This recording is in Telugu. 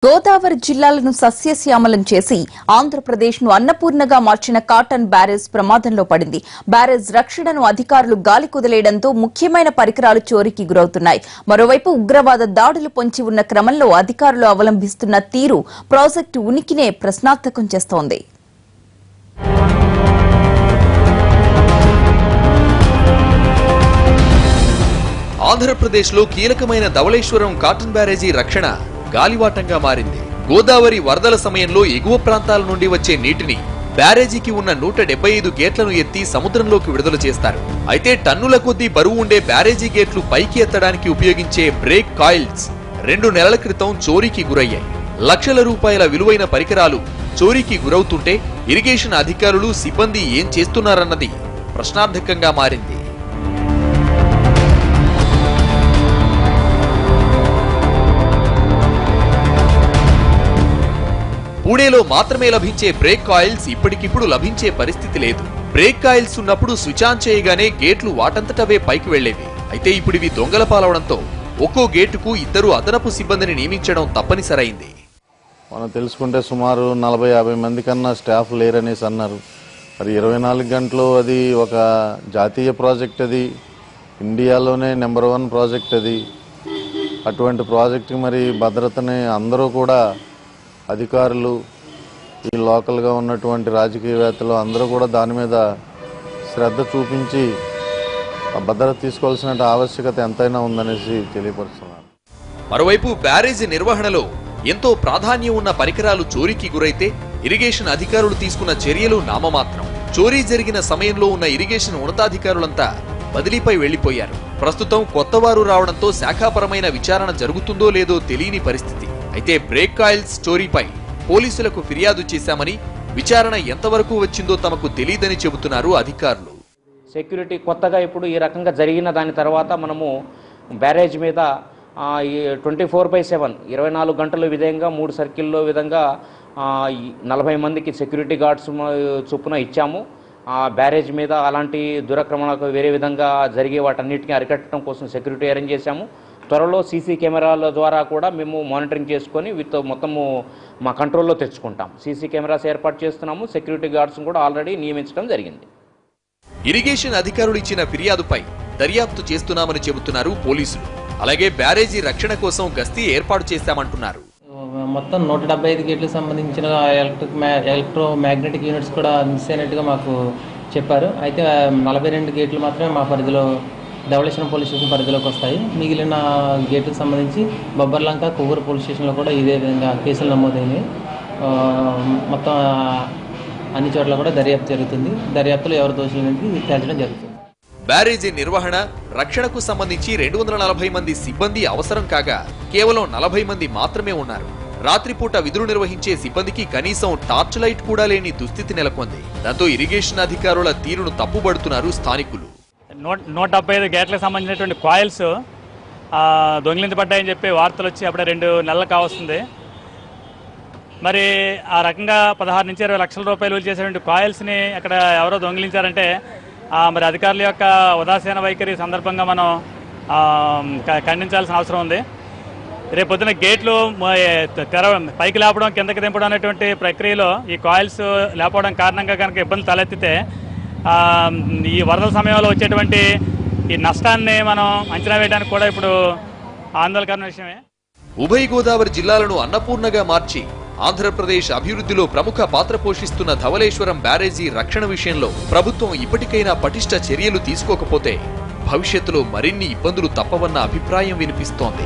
గోదావరి జిల్లాలను సస్యశ్యామలం చేసి ఆంధ్రప్రదేశ్ను అన్నపూర్ణగా మార్చిన కాటన్ బ్యారేజ్ ప్రమాదంలో పడింది. బ్యారేజ్ రక్షణను అధికారులు గాలి కుదిలేయడంతో ముఖ్యమైన పరికరాలు చోరీకి గురవుతున్నాయి. మరోవైపు ఉగ్రవాద దాడులు పొంచి ఉన్న క్రమంలో అధికారులు అవలంబిస్తున్న తీరు ప్రాజెక్టు ఉనికినే ప్రశ్నార్థకం చేస్తోంది. ఆంధ్రప్రదేశ్లో కీలకమైన ధవళేశ్వరం కాటన్ బ్యారేజీ రక్షణ గాలివాటంగా మారింది. గోదావరి వరదల సమయంలో ఎగువ ప్రాంతాల నుండి వచ్చే నీటిని బ్యారేజీకి ఉన్న 175 గేట్లను ఎత్తి సముద్రంలోకి విడుదల చేస్తారు. అయితే టన్నుల కొద్దీ బరువు ఉండే బ్యారేజీ గేట్లు పైకి ఎత్తడానికి ఉపయోగించే బ్రేక్ కాయిల్స్ 2 నెలల క్రితం చోరీకి గురయ్యాయి. లక్షల రూపాయల విలువైన పరికరాలు చోరీకి గురవుతుంటే ఇరిగేషన్ అధికారులు సిబ్బంది ఏం చేస్తున్నారన్నది ప్రశ్నార్థకంగా మారింది. పూణేలో మాత్రమే లభించే బ్రేక్ కాయిల్స్ ఇప్పటికిప్పుడు లభించే పరిస్థితి లేదు. బ్రేక్ కాయిల్స్ ఉన్నప్పుడు స్విచ్ ఆన్ చేయగానే గేట్లు వాటంతటవే పైకి వెళ్లేవి. అయితే ఇప్పుడు ఇవి దొంగల పాలవడంతో ఒక్కో గేటుకు 2 అదనపు సిబ్బందిని నియమించడం తప్పనిసరైంది. మనం తెలుసుకుంటే సుమారు 40-50 మంది కన్నా స్టాఫ్ లేరనేసి అన్నారు. మరి 24 గంటలు అది ఒక జాతీయ ప్రాజెక్ట్, అది ఇండియాలోనే నెంబర్ 1 ప్రాజెక్ట్. అది అటువంటి ప్రాజెక్టుకి మరి భద్రతని అందరూ కూడా అధికారులు, ఈ లోకల్గా ఉన్నటువంటి రాజకీయవేత్తలు అందరూ కూడా దాని మీద శ్రద్ధ చూపించి భద్రత తీసుకోవాల్సిన ఆవశ్యకత ఎంతైనా ఉందనేసి తెలియపరుస్తున్నారు. మరోవైపు బ్యారేజీ నిర్వహణలో ఎంతో ప్రాధాన్యం ఉన్న పరికరాలు చోరీకి గురైతే ఇరిగేషన్ అధికారులు తీసుకున్న చర్యలు నామమాత్రం. చోరీ జరిగిన సమయంలో ఉన్న ఇరిగేషన్ ఉన్నతాధికారులంతా బదిలీపై వెళ్లిపోయారు. ప్రస్తుతం కొత్తవారు రావడంతో శాఖాపరమైన విచారణ జరుగుతుందో లేదో తెలియని పరిస్థితి. అయితే బ్రేక్ కాయిల్స్ చోరీపై పోలీసులకు ఫిర్యాదు చేశామని, విచారణ ఎంతవరకు వచ్చిందో తమకు తెలియదని చెబుతున్నారు అధికారులు. సెక్యూరిటీ కొత్తగా ఇప్పుడు ఈ రకంగా జరిగిన దాని తర్వాత మనము బ్యారేజ్ మీద 24/7 24 గంటల విధంగా 3 సర్కిల్లో విధంగా 40 మందికి సెక్యూరిటీ గార్డ్స్ చొప్పున ఇచ్చాము. ఆ బ్యారేజ్ మీద అలాంటి దురాక్రమణకు వేరే విధంగా జరిగే వాటన్నిటిని అరికట్టడం కోసం సెక్యూరిటీ అరేంజ్ చేశాము. త్వరలో సీసీ కెమెరాల ద్వారా కూడా మేము మానిటరింగ్ చేసుకొని వీటితో మొత్తము మా కంట్రోల్లో తెచ్చుకుంటాం. సీసీ కెమెరాస్ ఏర్పాటు చేస్తున్నాము. సెక్యూరిటీ గార్డ్స్ కూడా ఆల్రెడీ నియమించడం జరిగింది. ఇరిగేషన్ అధికారులు ఇచ్చిన ఫిర్యాదుపై దర్యాప్తు చేస్తున్నామని చెబుతున్నారు పోలీసులు. అలాగే బ్యారేజీ రక్షణ కోసం గస్తీ ఏర్పాటు చేశామంటున్నారు. మొత్తం 175 గేట్లకు సంబంధించిన ఎలక్ట్రో మ్యాగ్నెటిక్ యూనిట్స్ కూడా మిస్ అయినట్టుగా మాకు చెప్పారు. అయితే 42 గేట్లు మాత్రమే మా పరిధిలో, ధవళేశ్వరం పోలీస్ స్టేషన్ పరిధిలోకి వస్తాయి. మిగిలిన గేట్లకు సంబంధించి బొబ్బర్లంక, కొవ్వూరు పోలీస్ స్టేషన్లో కూడా ఇదే విధంగా కేసులు నమోదైనవి. మొత్తం అన్ని చోట్ల కూడా దర్యాప్తు జరుగుతుంది. దర్యాప్తులో ఎవరు దోషులనేది తేల్చడం జరుగుతుంది. బ్యారేజీ నిర్వహణ, రక్షణకు సంబంధించి 240 మంది సిబ్బంది అవసరం కాగా కేవలం 40 మంది మాత్రమే ఉన్నారు. రాత్రిపూట విధులు నిర్వహించే సిబ్బందికి కనీసం టార్చ్ లైట్ కూడా లేని దుస్థితి నెలకొంది. దాంతో ఇరిగేషన్ అధికారుల తీరును తప్పుబడుతున్నారు స్థానికులు. 175 గేట్లకు సంబంధించినటువంటి కాయిల్స్ దొంగిలించబడ్డాయని చెప్పి వార్తలు వచ్చి అప్పుడే 2 నెలలు కావస్తుంది. మరి ఆ రకంగా 16 నుంచి 20 లక్షల రూపాయలు విలువ చేసేటువంటి కాయిల్స్ని అక్కడ ఎవరో దొంగిలించారంటే మరి అధికారుల యొక్క ఉదాసీన వైఖరి సందర్భంగా మనం ఖండించాల్సిన అవసరం ఉంది. రేపొద్దున గేట్లు పైకి లేపడం, కిందకి దింపడం అనేటువంటి ప్రక్రియలో ఈ కాయిల్స్ లేపడం కారణంగా కనుక ఇబ్బంది తలెత్తితే ఈ వరదల సమయంలో వచ్చేటువంటి ఈ నష్టాన్ని మనం అంచనా వేయడానికి కూడా ఇప్పుడు ఆందోళనకరమైన విషయమే. ఉభయ గోదావరి జిల్లాలను అన్నపూర్ణగా మార్చి ఆంధ్రప్రదేశ్ అభివృద్ధిలో ప్రముఖ పాత్ర పోషిస్తున్న ధవళేశ్వరం బ్యారేజీ రక్షణ విషయంలో ప్రభుత్వం ఇప్పటికైనా పటిష్ట చర్యలు తీసుకోకపోతే భవిష్యత్తులో మరిన్ని ఇబ్బందులు తప్పవన్న అభిప్రాయం వినిపిస్తోంది.